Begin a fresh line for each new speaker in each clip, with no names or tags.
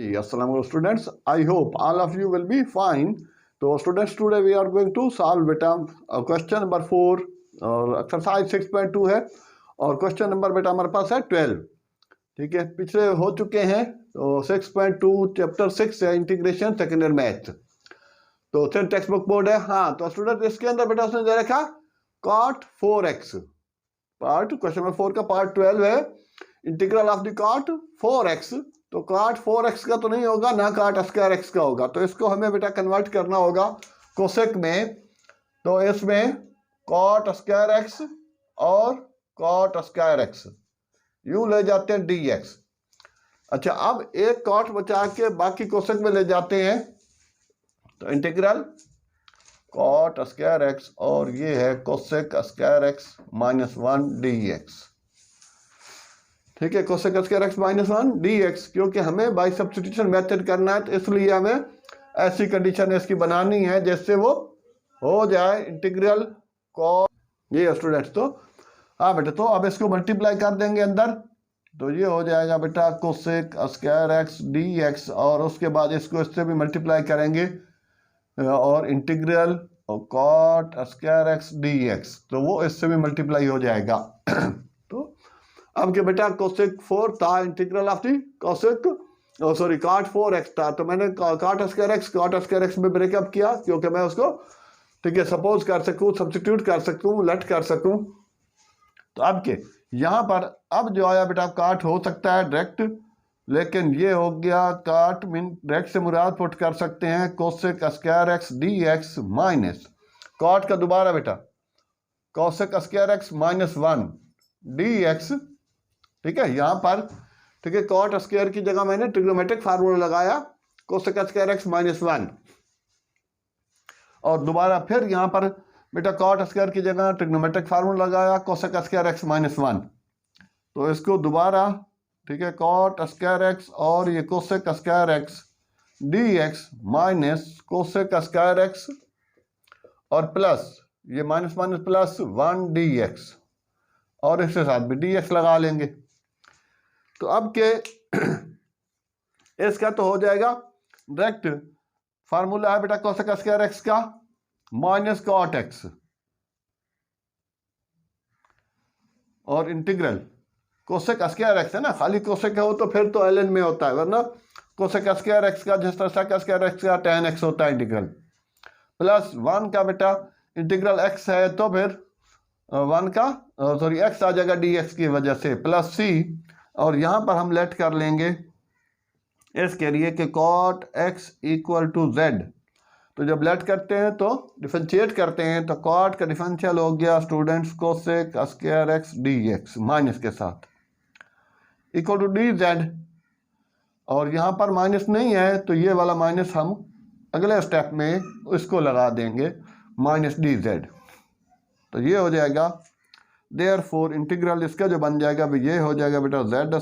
जी अस्सलाम वालेकुम students, I hope all of you will be fine. तो students today we are going to solve बेटा question number 4 और exercise 6.2 है और क्वेश्चन नंबर बेटा हमारे पास है 12। ठीक है, पिछले हो चुके हैं। तो 6.2 चैप्टर 6 है इंटीग्रेशन सेकेंड ईयर मैथ। तो फिर टेक्स्ट बुक बोर्ड है। हाँ तो स्टूडेंट इसके अंदर बेटा उसने दे रखा cot 4x part, question number 4 का पार्ट 12 है integral of the cot 4x। तो cot 4x का तो नहीं होगा ना, cot स्क्वायर x का होगा। तो इसको हमें बेटा कन्वर्ट करना होगा कोसेक में। तो इसमें cot स्क्वायर x और cot स्क्वायर x यूं ले जाते हैं dx। अच्छा, अब एक cot बचा के बाकी कोसेक में ले जाते हैं। तो इंटीग्रल cot स्क्वायर x और ये है कोसेक स्क्वायर x -1 dx। ठीक है, कोसेक स्क्वायर x -1 dx, क्योंकि हमें बाय सब्स्टिट्यूशन मेथड करना है, तो इसलिए हमें ऐसी कंडीशन इसकी बनानी है जिससे वो हो जाए इंटीग्रल cos। ये स्टूडेंट्स तो हाँ बेटा, तो अब इसको मल्टीप्लाई कर देंगे अंदर। तो ये हो जाएगा बेटा कोसेक स्क्वायर x dx और उसके बाद इसको इससे भी मल्टीप्लाई करेंगे और integral cot square x dx, तो वो इससे भी मल्टीप्लाई हो जाएगा। तो अब के बेटा कोसेक 4 था integral of the cosec sorry cot 4x था। तो मैंने cot स्क्वायर x में ब्रेकअप किया क्योंकि मैं उसको ठीक है सपोज कर सकूं, सब्स्टिट्यूट कर सकूं, लेट कर सकूं। तो अब के यहाँ पर अब जो आया बेटा cot हो सकता है डायरेक्ट, लेकिन ये हो गया cot मीन डायरेक्ट से मुराद पुट कर सकते हैं cosec square x dx minus cot का दोबारा बेटा कोसेक स्क्वायर x -1 dx। ठीक है, यहाँ पर ठीक है cot स्क्वायर की जगह मैंने ट्रिग्नोमेट्रिक फार्मूला लगाया कोसेक स्क्वायर x -1 और दोबारा फिर यहाँ पर बेटा cot स्क्वायर की जगह ट्रिग्नोमेट्रिक फार्मूला लगाया कोसेक स्क्वायर x -1। तो इसको दोबारा ठीक है cot स्क्वायर x और ये cosec square x dx minus cosec square x और प्लस ये माइनस माइनस प्लस 1 dx और इसके साथ भी dx लगा लेंगे। तो अब के इसका तो हो जाएगा डायरेक्ट फार्मूला है बेटा कोसेक स्क्वायर x का माइनस cot x और इंटीग्रल कोसेक स्क्वायर x है ना, खाली कोसेक हो तो फिर तो ln में होता है, वरना कोसेक स्क्वायर x का जिस तरह सेक स्क्वायर x का tan x होता है इंटीग्रल, प्लस 1 का बेटा इंटीग्रल x है तो फिर 1 का सॉरी x आ जाएगा dx की वजह से प्लस c। और यहाँ पर हम लेट कर लेंगे इसके लिए कि cot x equal to z। तो जब लेट करते हैं तो डिफरेंशिएट करते हैं तो cot का डिफरेंशियल हो गया students cosec square x dx minus के साथ इक्वल टू dz। और यहाँ पर माइनस नहीं है तो ये वाला माइनस हम अगले स्टेप में इसको लगा देंगे माइनस dz। तो ये हो जाएगा देयरफॉर इंटीग्रल इसका जो बन जाएगा ये हो जाएगा बेटा z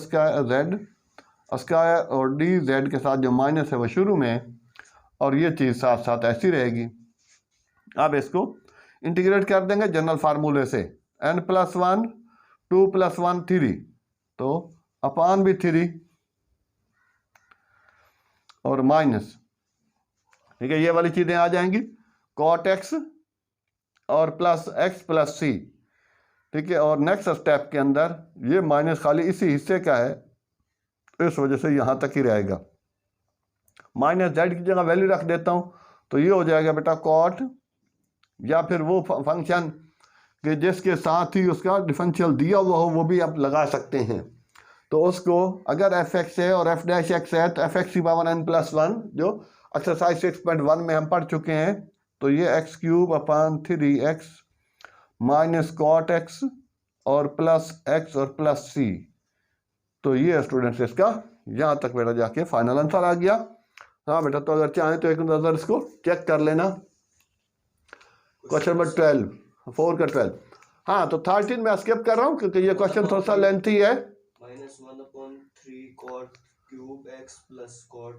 स्क्वायर और dz के साथ जो माइनस है वो शुरू में और ये चीज़ साथ साथ ऐसी रहेगी। अब इसको इंटीग्रेट कर देंगे जनरल फार्मूले से n+1 2 + 1 3 तो अपान भी 3 और माइनस ठीक है ये वाली चीज़ें आ जाएंगी cot x और प्लस x प्लस c। ठीक है, और नेक्स्ट स्टेप के अंदर ये माइनस खाली इसी हिस्से का है, इस वजह से यहाँ तक ही रहेगा। माइनस z की जगह वैल्यू रख देता हूँ तो ये हो जाएगा बेटा cot या फिर वो फंक्शन कि जिसके साथ ही उसका डिफरेंशियल दिया हुआ हो वो भी आप लगा सकते हैं। तो उसको अगर f(x) है और f'(x) है तो f(x)n+1 जो एक्सरसाइज 6.1 में हम पढ़ चुके हैं। तो ये x³/3x माइनस cot x और प्लस x और प्लस c। तो ये स्टूडेंट्स इसका यहाँ तक बेटा जाके फाइनल आंसर आ गया। हाँ बेटा, तो अगर चाहें तो एक नज़र इसको चेक कर लेना। क्वेश्चन नंबर 12 4 का 12। हाँ तो 13 में स्किप कर रहा हूँ क्योंकि ये क्वेश्चन थोड़ा सा लेंथी है।
-1/3 cot³ x plus cot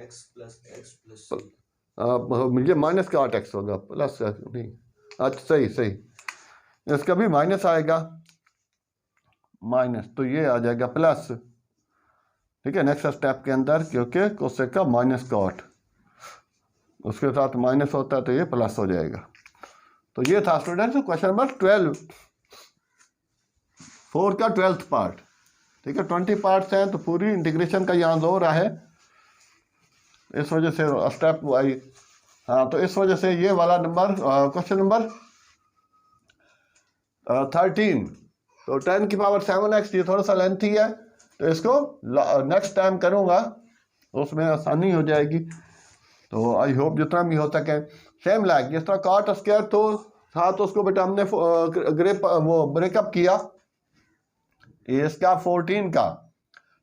x plus x plus c।
मुझे माइनस cot x होगा प्लस नहीं। अच्छा सही इसका भी माइनस आएगा माइनस, तो ये आ जाएगा प्लस ठीक है, नेक्स्ट स्टेप के अंदर, क्योंकि कोसेक का माइनस कॉट उसके साथ माइनस होता है तो ये प्लस हो जाएगा। तो ये था स्टूडेंट्स क्वेश्चन नंबर 12, 4 का 12th पार्ट। ठीक है, 20 पार्ट्स हैं तो पूरी इंटीग्रेशन का यहाँ दो रहा है, इस वजह से स्टेप वाइज। हाँ, तो इस वजह से ये वाला नंबर क्वेश्चन नंबर 13, तो 10 की पावर 7x, ये थोड़ा सा लेंथी है तो इसको नेक्स्ट टाइम करूँगा, उसमें आसानी हो जाएगी। तो आई होप जितना भी हो सके सेम लाइक जिस तरह कॉट स्क्वायर तो था, तो उसको बेटा हमने वो ब्रेकअप किया। ये इसका 14 का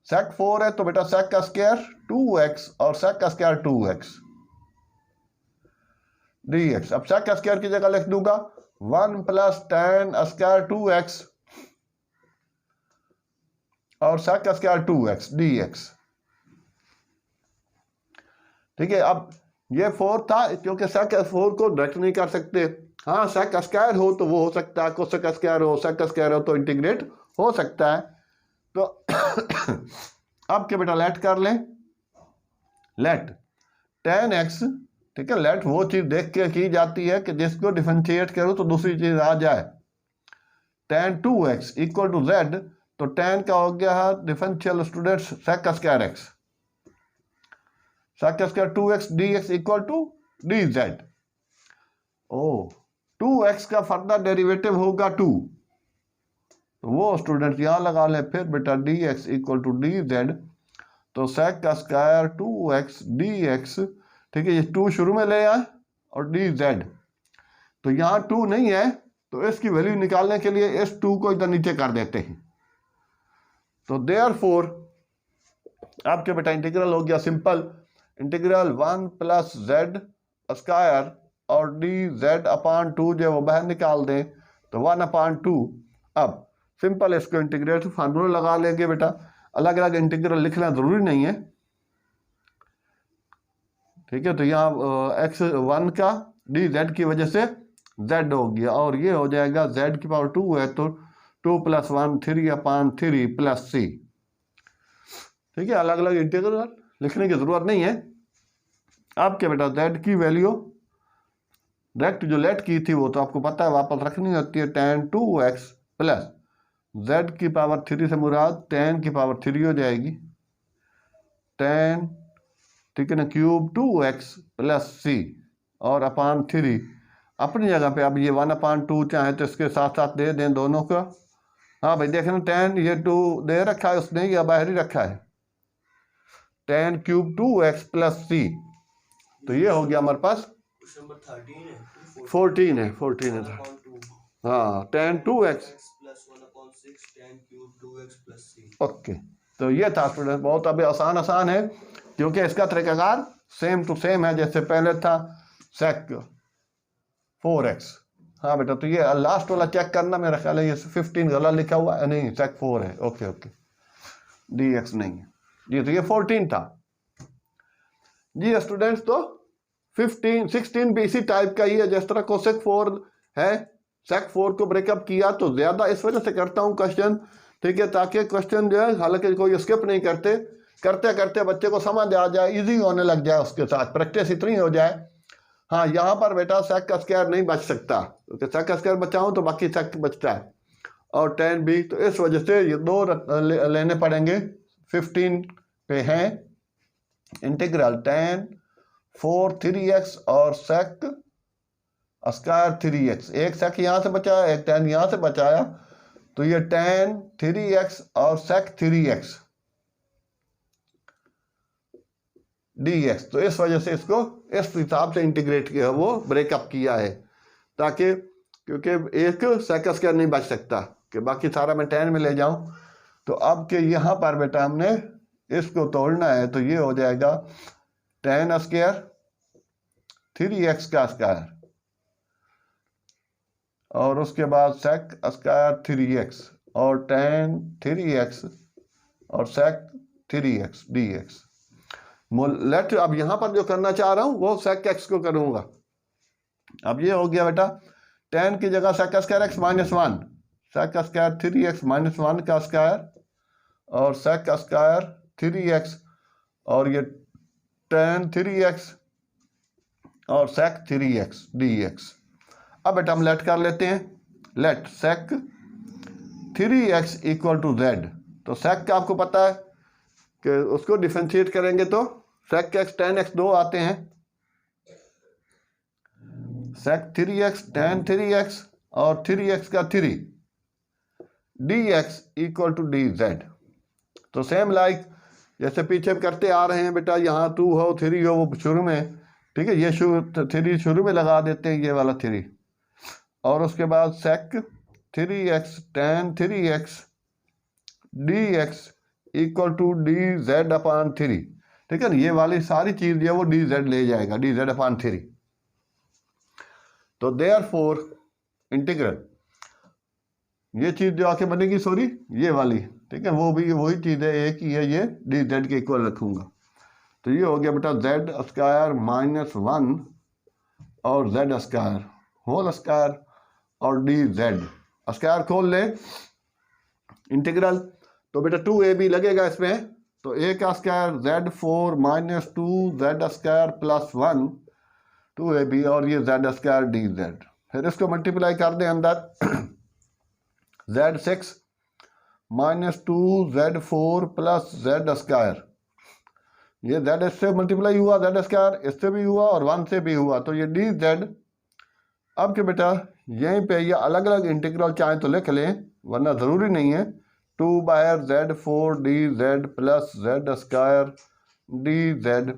सेक 4 है तो बेटा सेक का स्क्वायर 2x और सेक का स्क्वायर 2x dx। अब सेक का स्क्वायर की जगह लिख दूंगा 1 + tan स्क्वायर 2x और सेक का स्क्वायर 2x dx। ठीक है, अब ये 4 था क्योंकि सेक 4 को डायरेक्ट नहीं कर सकते। हाँ, सेक स्क्वायर हो तो वो हो सकता है, कोसेक स्क्वायर हो, सेक स्क्वायर हो तो इंटीग्रेट हो सकता है। तो अब क्या बेटा लेट कर लें, लेट tan x। ठीक है, लेट वो चीज देख के की जाती है कि जिसको डिफरेंशिएट करो तो दूसरी चीज आ जाए। tan 2x = z, तो tan का हो गया है डिफरेंशियल स्टूडेंट्स सेक का स्क्वायर x, सेक का स्क्वायर 2x dx = dz। ओ 2x का फर्दर डेरिवेटिव होगा 2, तो वो स्टूडेंट्स यहां लगा ले। फिर बेटा dx = dz, तो सेक का स्क्वायर 2x dx। ठीक है, ये 2 शुरू में ले आए और dz, तो यहाँ 2 नहीं है तो इसकी वैल्यू निकालने के लिए इस 2 को इधर नीचे कर देते हैं। तो देयरफॉर आपके बेटा इंटीग्रल हो गया सिंपल, इंटीग्रल 1 + z स्क्वायर और dz/2 जो वो बाहर निकाल दें तो 1/2। अब सिंपल इसको इंटीग्रेट फार्मूला लगा लेंगे बेटा, अलग अलग इंटीग्रल लिखना जरूरी नहीं है। ठीक है, तो यहाँ x1 का dz की वजह से z हो गया और ये हो जाएगा z की पावर 2 है तो 2 + 1 3/3 + c। ठीक है, अलग अलग इंटीग्रल लिखने की जरूरत नहीं है। अब क्या बेटा z की वैल्यू डायरेक्ट जो लेट की थी वो तो आपको पता है वापस रखनी होती है, tan 2x + z की पावर 3 से मुराद tan की पावर 3 हो जाएगी, tan ठीक है ना क्यूब 2x + c और /3 अपनी जगह पे। अब ये 1/2 चाहे तो इसके साथ साथ दे दें दोनों का। हाँ भाई देखना, tan ये 2 दे रखा है उसने या बाहर ही रखा है, tan क्यूब 2x + c, तो ये हो गया हमारे पास 14 है 14 है। हाँ, tan 2x ओके। तो ये था स्टूडेंट, बहुत अभी आसान है क्योंकि इसका तरीकाकार सेम टू सेम है जैसे पहले था सेक 4x। हाँ बेटा, तो ये लास्ट वाला चेक करना, मेरा ख्याल है ये 15 गलत लिखा हुआ है, नहीं सेक 4 है। ओके dx नहीं है जी, तो ये 14 था जी स्टूडेंट्स। तो 16 भी इसी टाइप का ही है जिस तरह कोसेक 4 है, सेक 4 को ब्रेकअप किया तो ज्यादा इस वजह से करता हूँ क्वेश्चन, ठीक है, ताकि क्वेश्चन जो है हालांकि कोई स्किप नहीं करते, करते करते बच्चे को समझ आ जाए, इजी होने लग जाए, उसके साथ प्रैक्टिस इतनी हो जाए। हाँ, यहाँ पर बेटा सेक का स्क्वायर नहीं बच सकता, क्योंकि सेक का स्क्वायर बचाऊँ तो बाकी सेक बचता है और tan भी, तो इस वजह से ये दो लेने पड़ेंगे। 15 पे हैं इंटीग्रल tan 4 3x और सेक स्क्वायर 3x, एक सेक यहाँ से बचाया एक tan यहाँ से बचाया, तो ये tan 3x और सेक 3x dx। तो इस वजह से इसको इस हिसाब से इंटीग्रेट किया, वो ब्रेकअप किया है, ताकि क्योंकि एक सेक स्क्वायर नहीं बच सकता कि बाकी सारा मैं tan में ले जाऊं। तो अब के यहाँ पर बेटा हमने इसको तोड़ना है, तो ये हो जाएगा tan स्क्वायर 3x का स्क्वायर और उसके बाद सेक स्क्वायर 3x और tan 3x और सेक 3x dx। लेट अब यहां पर जो करना चाह रहा हूं वो सेक x को करूंगा। अब ये हो गया बेटा tan की जगह sec square x -1, sec square 3x -1 का स्क्वायर और सेक स्क्वायर 3x और ये tan 3x और sec 3x dx। अब बेटा हम लेट कर लेते हैं, let sec 3x equal to z। तो sec का आपको पता है कि उसको डिफरेंशिएट करेंगे तो sec x tan x 2 आते हैं, sec 3x tan 3x और 3x का 3 dx इक्वल टू dz। तो सेम लाइक जैसे पीछे करते आ रहे हैं बेटा, यहाँ 2 हो 3 हो वो शुरू में, ठीक है, ये 3 शुरू में लगा देते हैं, ये वाला 3, और उसके बाद sec 3x tan 3x dx equal to dz upon 3, ठीक है ना। ये वाली सारी चीज़ जो है वो dz ले जाएगा, dz अपान 3। तो देयरफॉर इंटीग्रल, ये चीज़ जो आके बनेगी, सॉरी ये वाली, ठीक है, वो भी वही चीज़ है, एक ही है, ये dz के इक्वल रखूँगा। तो ये हो गया बेटा z स्क्वायर माइनस 1 और z स्क्वायर होल स्क्वायर और dz स्क्वायर खोल ले इंटीग्रल। तो बेटा 2ab लगेगा इसमें, तो a का square z4 minus 2z square plus 1 2ab और ये z स्क्वायर dz। फिर इसको मल्टीप्लाई कर दें अंदर, z6 minus 2z4 plus z square, ये z इससे मल्टीप्लाई हुआ, z स्क्वायर इससे भी हुआ और 1 से भी हुआ, तो ये dz। अब के बेटा यहीं पे ये अलग अलग इंटीग्रल चाहें तो लिख लें, वरना ज़रूरी नहीं है। 2/z4 dz plus z square dz।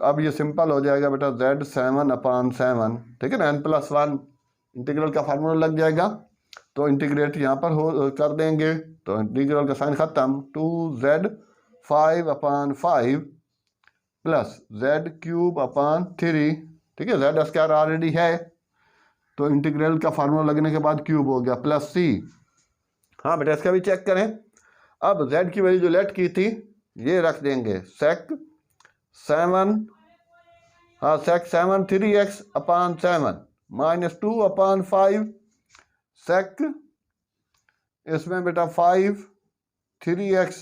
अब ये सिंपल हो जाएगा बेटा z7 अपान 7, ठीक है ना, n+1 इंटीग्रल का फार्मूला लग जाएगा। तो इंटीग्रेट यहाँ पर हो कर देंगे, तो इंटीग्रल का साइन ख़त्म, 2z5 अपान 5 प्लस z³ अपान 3, ठीक है, z स्क्वायर ऑलरेडी है, तो इंटीग्रल का फार्मूला लगने के बाद क्यूब हो गया प्लस c। हाँ बेटा इसका भी चेक करें। अब z की वैल्यू जो लेट की थी ये रख देंगे, sec 7, हाँ sec 7 3x अपान 7 माइनस 2 अपान 5 sec इसमें बेटा 5 3x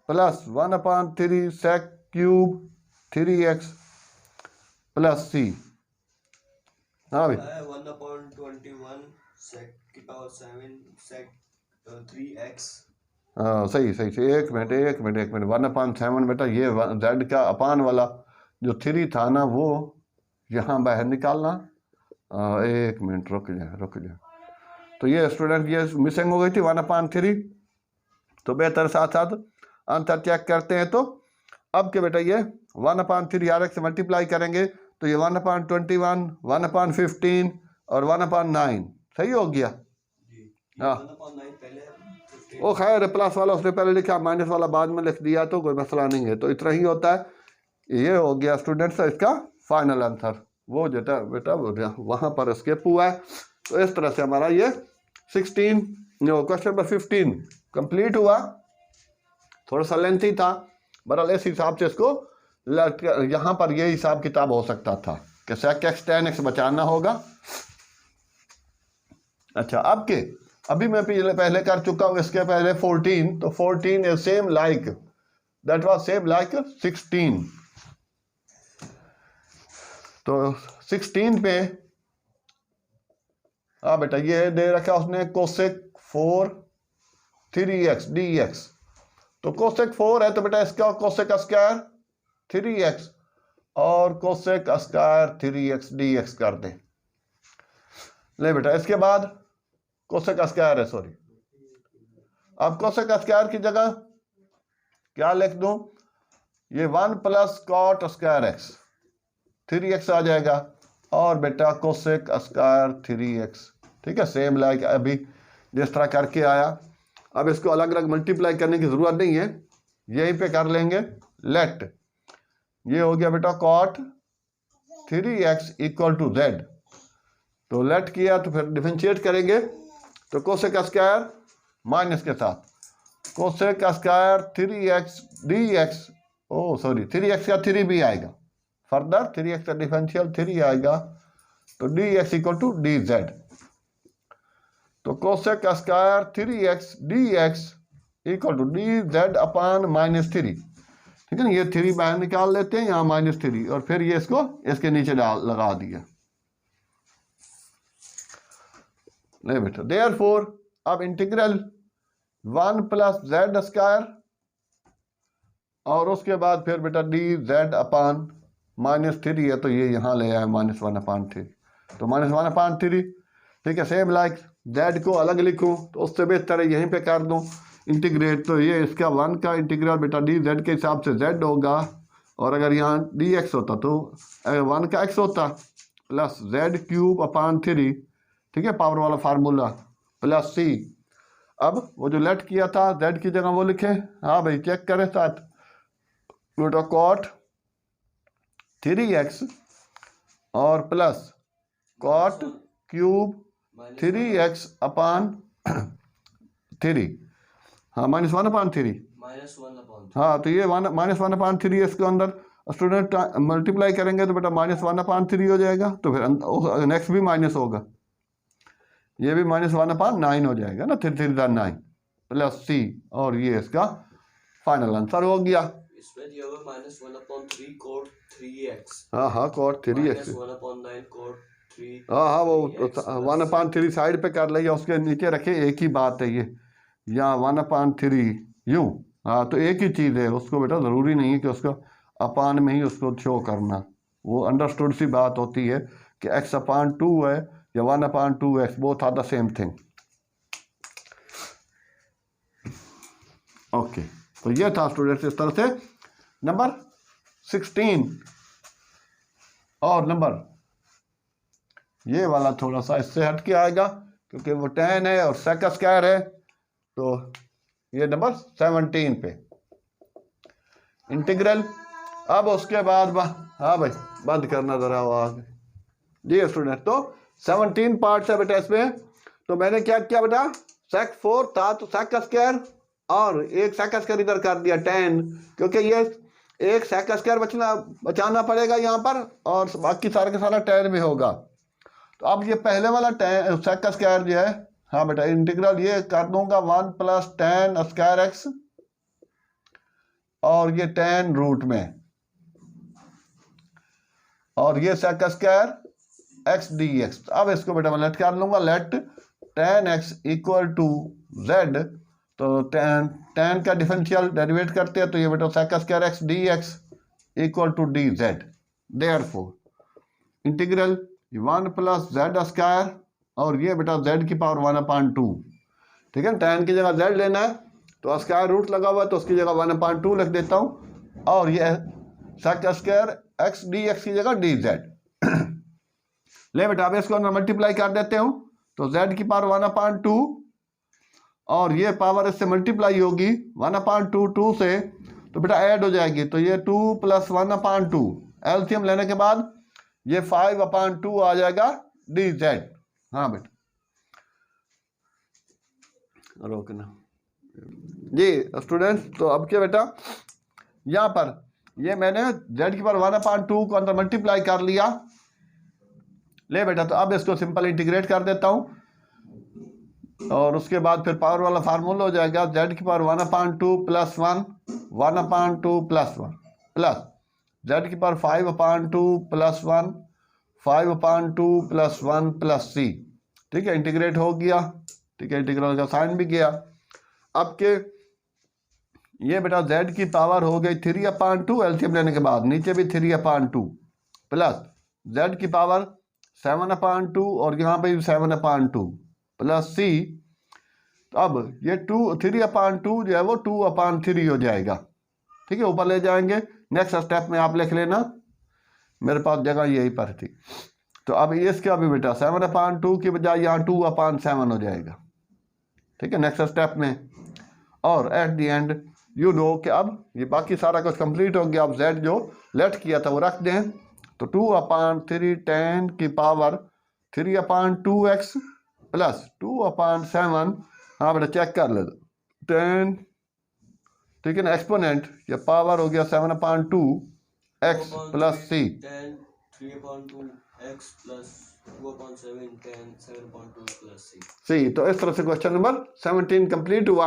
प्लस 1 अपान 3 sec³ 3x प्लस c। हाँ भाई
1/21 sec की पावर 7 sec 3x।
हाँ सही सही सही, एक मिनट 1/7 बेटा, ये z का अपान वाला जो 3 था ना वो यहाँ बाहर निकालना, एक मिनट रुक जाए। तो ये स्टूडेंट ये मिसिंग हो गई थी 1/3, तो बेहतर साथ साथ आंसर चेक करते हैं। तो अब के बेटा ये 1/3 आर से मल्टीप्लाई करेंगे तो ये 1/21 1/15 और 1/9 सही हो गया। हाँ वो खैर प्लस वाला उसने पहले लिखा, माइनस वाला बाद में लिख दिया, तो कोई मसला नहीं है। तो इतना ही होता है। ये हो गया स्टूडेंट्स इसका फाइनल आंसर, वो जेटा बेटा वहाँ पर स्किप हुआ है। तो इस तरह से हमारा ये 16 क्वेश्चन नंबर 15 कंप्लीट हुआ। थोड़ा सा लेंथी था, बहरहाल इस हिसाब से इसको यहाँ पर ये हिसाब किताब हो सकता था कि sec x tan x बचाना होगा। अच्छा अब के अभी मैं पहले कर चुका हूँ, इसके पहले 14, तो 14 is same like that was same like 16। तो 16 पे हाँ बेटा ये दे रखा उसने cosec 4 3x dx। तो cosec 4 है तो बेटा इसका cosec स्क्वायर 3x और cosec स्क्वायर 3x dx कर दें। ले बेटा इसके बाद cosec स्क्वायर है, सॉरी, अब cosec स्क्वायर की जगह क्या लिख दूं, ये 1 plus cot square x 3x आ जाएगा और बेटा cosec स्क्वायर 3x, ठीक है, सेम लाइक अभी जिस तरह करके आया। अब इसको अलग अलग मल्टीप्लाई करने की ज़रूरत नहीं है, यहीं पे कर लेंगे। लेट ये हो गया बेटा cot 3x equal to z। तो लेट किया तो फिर डिफरेंशिएट करेंगे, तो cosec स्क्वायर माइनस के साथ cosec स्क्वायर 3x dx, ओ सॉरी 3x का 3 भी आएगा, फर्दर 3x का डिफरेंशियल 3 आएगा, तो dx इक्वल टू dz। तो cosec square 3x dx equal to dz upon -3। ठीक है ना, ये 3 बाहर निकाल लेते हैं, यहाँ -3 और फिर ये इसको इसके नीचे लगा दिया। नहीं बेटा, देयरफॉर अब इंटीग्रल 1 + z² और उसके बाद फिर बेटा dz/-3 है, तो ये यहाँ ले आए -1/3, तो -1/3। ठीक है, सेम लाइक z को अलग लिखूँ तो उससे बेहतर है यहीं पे कर दूँ इंटीग्रेट, तो ये इसका 1 का इंटीग्रल बेटा dz के हिसाब से z होगा, और अगर यहाँ dx होता तो 1 का x होता प्लस z³/3, ठीक है, पावर वाला फार्मूला, प्लस c। अब वो जो लेट किया था z की जगह वो लिखे, हाँ भाई चेक करें साथ, बेटा cot 3x और प्लस cot³ 3x/3, हाँ -1/3, हाँ तो ये -1/3 इसके अंदर स्टूडेंट मल्टीप्लाई करेंगे तो बेटा -1/3 हो जाएगा, तो फिर नेक्स्ट भी माइनस होगा, ये भी -1/9 हो जाएगा ना, 3 3 9 प्लस c, और ये इसका फाइनल आंसर हो गया।
इसमें दिया हुआ -1/3 cot 3x,
हाँ cot 3x,
-1/9 cot 3,
हाँ वो 1/3 साइड पे कर लिया, उसके नीचे रखे, एक ही बात है ये, यहाँ 1/3 यूँ, हाँ तो एक ही चीज़ है, उसको बेटा ज़रूरी नहीं है कि उसको अपान में ही उसको शो करना, वो अंडरस्टूड सी बात होती है कि x/2 है या 1/2x, both are the same thing. Okay, तो ये था स्टूडेंट्स इस तरह से नंबर 16। और नंबर ये वाला थोड़ा सा इससे हट के आएगा क्योंकि वो 10 है और sec² है, तो ये नंबर 17 पे इंटीग्रल। अब उसके बाद हाँ भाई बंद करना ज़रा आवाज़ जी स्टूडेंट, तो 17 पार्ट्स है बेटा इसमें, तो मैंने क्या किया बेटा, sec4 था तो sec² और एक sec² इधर कर दिया 10, क्योंकि ये एक sec² बचाना पड़ेगा यहाँ पर, और बाकी सारा का सारा 10 में होगा। तो अब ये पहले वाला sec² जो है, हाँ बेटा इंटीग्रल ये कर दूंगा 1 + tan²x और ये 10 रूट में, और ये sec² x dx। अब इसको बेटा मैं लेट कर लूंगा, लेट tan x = z, तो tan का डिफरेंशियल डेरिवेट करते हैं, तो ये बेटा sec² x dx = dz। Therefore integral 1 + z² और ये बेटा z⁻1/2, ठीक है, tan की जगह z लेना है तो स्क्वायर रूट लगा हुआ है तो उसकी जगह 1/2 लिख देता हूँ, और ये sec² x dx की जगह dz। ले बेटा अब इसको अंदर मल्टीप्लाई कर देते हूँ, तो z⁻1/2 और ये पावर इससे मल्टीप्लाई होगी 1/2 2 से, तो बेटा ऐड हो जाएगी, तो ये 2 + 1/2 एलसीएम लेने के बाद ये 5/2 आ जाएगा dz। हाँ बेटा रोकना जी स्टूडेंट्स, तो अब क्या बेटा, यहाँ पर ये मैंने z⁻1/2 को अंदर मल्टीप्लाई कर लिया। ले बेटा, तो अब इसको सिंपल इंटीग्रेट कर देता हूँ, और उसके बाद फिर पावर वाला फार्मूला हो जाएगा z⁻1/2 + 1 1/2 + 1 plus z⁻5/2 + 1 5/2 + 1 plus c। ठीक है, इंटीग्रेट हो गया, ठीक है, इंटीग्रल का साइन भी गया। अब के ये बेटा z की पावर हो गई 3/2 एलसीएम लेने के बाद, नीचे भी 3/2 प्लस z की पावर 7/2 और यहाँ पे भी 7/2 प्लस c। अब ये 3/2 जो है वो 2/3 हो जाएगा। ठीक है, ऊपर ले जाएंगे, नेक्स्ट स्टेप में आप लिख लेना, मेरे पास जगह यही पर थी। तो अब इसका भी बेटा 7/2 की बजाय यहाँ 2/7 हो जाएगा। ठीक है, नेक्स्ट स्टेप में, और at the end you know कि अब ये बाकी सारा कुछ कंप्लीट हो गया। अब z जो लेट किया था वो रख दें, तो 2/3 10 की पावर 3/2x प्लस 2/7, हाँ बेटा चेक कर ले 10, ठीक है ना, एक्सपोनेंट या पावर हो गया 7/2 x plus c
3/2x plus 2/7 10 7/2 plus c।
सी, तो इस तरह से क्वेश्चन नंबर 17 कंप्लीट हुआ।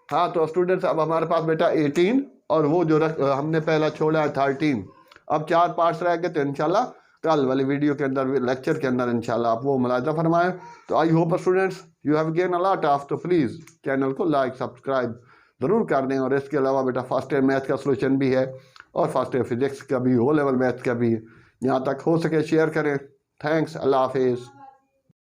हाँ तो स्टूडेंट्स अब हमारे पास बेटा 18 और वो जो हमने पहला छोड़ा है 13, अब 4 पार्ट्स रह गए, तो इंशाल्लाह कल वाली वीडियो के अंदर, लेक्चर के अंदर इंशाल्लाह आप वो मुलाजा फरमाएं। तो I hope students you have gain a lot of, तो प्लीज़ चैनल को लाइक सब्सक्राइब ज़रूर कर दें। और इसके अलावा बेटा फर्स्ट ईयर मैथ का सोल्यूशन भी है और फर्स्ट ईयर फिजिक्स का भी, O लेवल मैथ का भी, यहाँ तक हो सके शेयर करें। थैंक्स, अल्लाह हाफिज़।